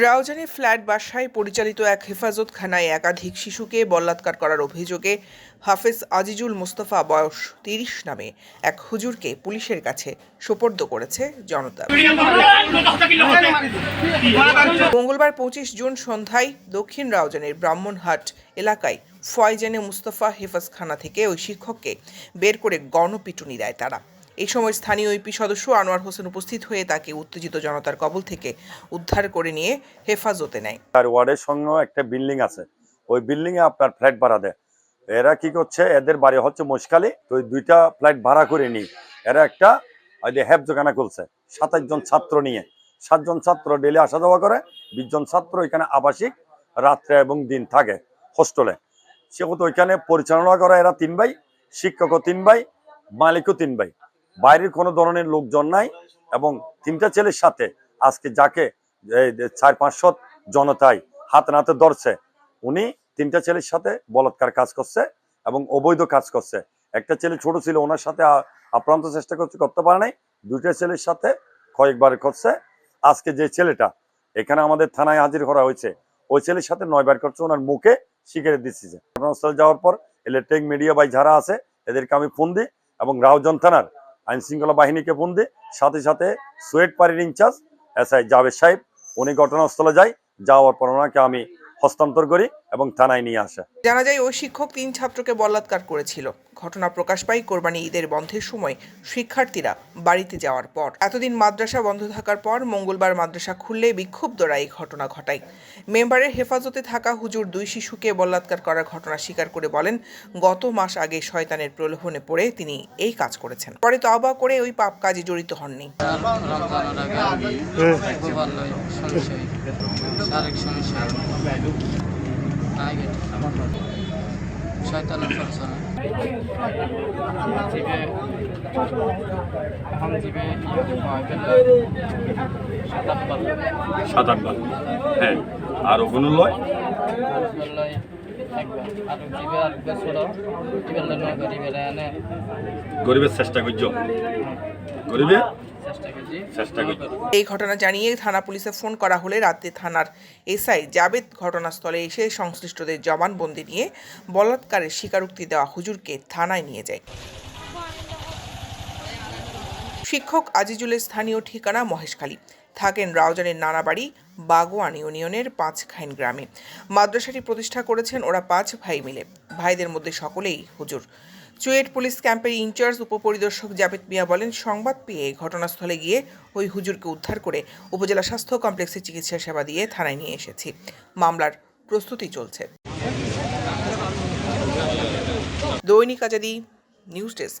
রাউজানে flat বাসায় পরিচালিত এক হেফাজতখানায় একাধিক শিশুকে বলাৎকার করার অভিযোগে হাফেজ আজিজুল মোস্তফা বয়স ৩০ নামে এক হুজুরকে পুলিশের কাছে সোপর্দ করেছে জনতা। মঙ্গলবার ২৫ জুন সন্ধ্যায় দক্ষিণ রাউজানের ব্রাহ্মণহাট এলাকায় ফয়জানে মুস্তফা হেফাজখানা থেকে ওই শিক্ষককে বের করে গণপিটুনি দেয় তারা। এই সময় স্থানীয় ইউপি সদস্য আনোয়ার হোসেন উপস্থিত হয়ে তাকে উত্তেজিত জনতার কবল থেকে উদ্ধার করে নিয়ে হেফাজতে নেয়। তার ওয়ার্ডের সঙ্গে একটা বিল্ডিং আছে, ওই বিল্ডিং এ আপনার ফ্ল্যাট ভাড়া দেয়। এরা কি করছে, এদের বাড়ি হচ্ছে মশকালি, তো ওই দুইটা ফ্ল্যাট ভাড়া করে নিয়ে এরা একটা হেফজখানা খুলছে ২৭ জন ছাত্র নিয়ে। ৭ জন ছাত্র ডেলি আসা যাওয়া করে, ২০ জন ছাত্র এখানে আবাসিক রাত্রে এবং দিন থাকে হোস্টেলে। সেহেতু ওইখানে পরিচালনা করা এরা ৩ ভাই, শিক্ষকও ৩ ভাই, মালিকও ৩ ভাই। বাইরের কোনো ধরনের লোকজন নাই। এবং ৩টা ছেলের সাথে আজকে যাকে ৪-৫০০ জনতায় হাত নাতে ধরছে, উনি ৩টা ছেলের সাথে বলাৎকার কাজ করছে এবং অবৈধ কাজ করছে। একটা ছেলে ছোট ছিল, ওনার সাথে আপ্রান্ত চেষ্টা করতে পারে নাই। 2টা ছেলের সাথে কয়েকবার করছে। আজকে যে ছেলেটা এখানে আমাদের থানায় হাজির করা হয়েছে, ওই ছেলের সাথে 9 বার করছে, ওনার মুখে স্বীকার দিচ্ছে। ঘটনাস্থলে যাওয়ার পর ইলেকট্রিক মিডিয়া ভাই যারা আছে এদেরকে আমি ফোন দিই এবং রাউজান থানার আইন শৃঙ্খলা বাহিনীকে ফোন দিই। সাথে সাথে সুয়েট পাড়ির ইনচার্জ এসআই জাভেদ সাহেব উনি ঘটনাস্থলে যাওয়ার পর ওনাকে আমি হস্তান্তর করি এবং থানায় নিয়ে আসে। জানা যায় ওই শিক্ষক ৩ ছাত্রকে বলাৎকার করেছিল। ঘটনা প্রকাশ পায় কোরবানি ঈদের বন্ধের সময় শিক্ষার্থীরা বাড়িতে যাওয়ার পর। এতদিন মাদ্রাসা বন্ধ থাকার পর মঙ্গলবার মাদ্রাসা খুললে বিক্ষুব্ধরা এই ঘটনা ঘটায়। মেম্বারের হেফাজতে থাকা হুজুর 2 শিশুকে বলাৎকার করার ঘটনা স্বীকার করে বলেন, গত মাস আগে শয়তানের প্রলোভনে পড়ে তিনি এই কাজ করেছেন। পরে তওবা করে ওই পাপ কাজে জড়িত হননি। হ্যাঁ, আর ওগুলো লয় গরিবের চেষ্টা করছো, গরিবের এই ঘটনা জানিয়ে থানা পুলিশে ফোন করা হলে রাতে থানার এসআই জাবেদ ঘটনাস্থলে এসে সংশ্লিষ্টদের জবানবন্দি নিয়ে বলাৎকারের স্বীকারোক্তি দেওয়া হুজুরকে থানায় নিয়ে যায়। শিক্ষক আজিজুলের স্থানীয় ঠিকানা মহেশখালী, থাকেন রাউজানের নানাবাড়ি বাগোয়ান ইউনিয়নের ৫ খাইন গ্রামে। মাদ্রাসাটি প্রতিষ্ঠা করেছেন ওরা 5 ভাই মিলে। ভাইদের মধ্যে সকলেই হুজুর। চুয়েট পুলিশ ক্যাম্পের ইনচার্জ উপপরিদর্শক জাবেদ মিয়া বলেন, সংবাদ পেয়ে ঘটনাস্থলে গিয়ে ওই হুজুরকে উদ্ধার করে উপজেলা স্বাস্থ্য কমপ্লেক্সে চিকিৎসা সেবা দিয়ে থানায় নিয়ে এসেছি। মামলার প্রস্তুতি চলছে। দৈনিক আজাদী নিউজ ডেস্ক।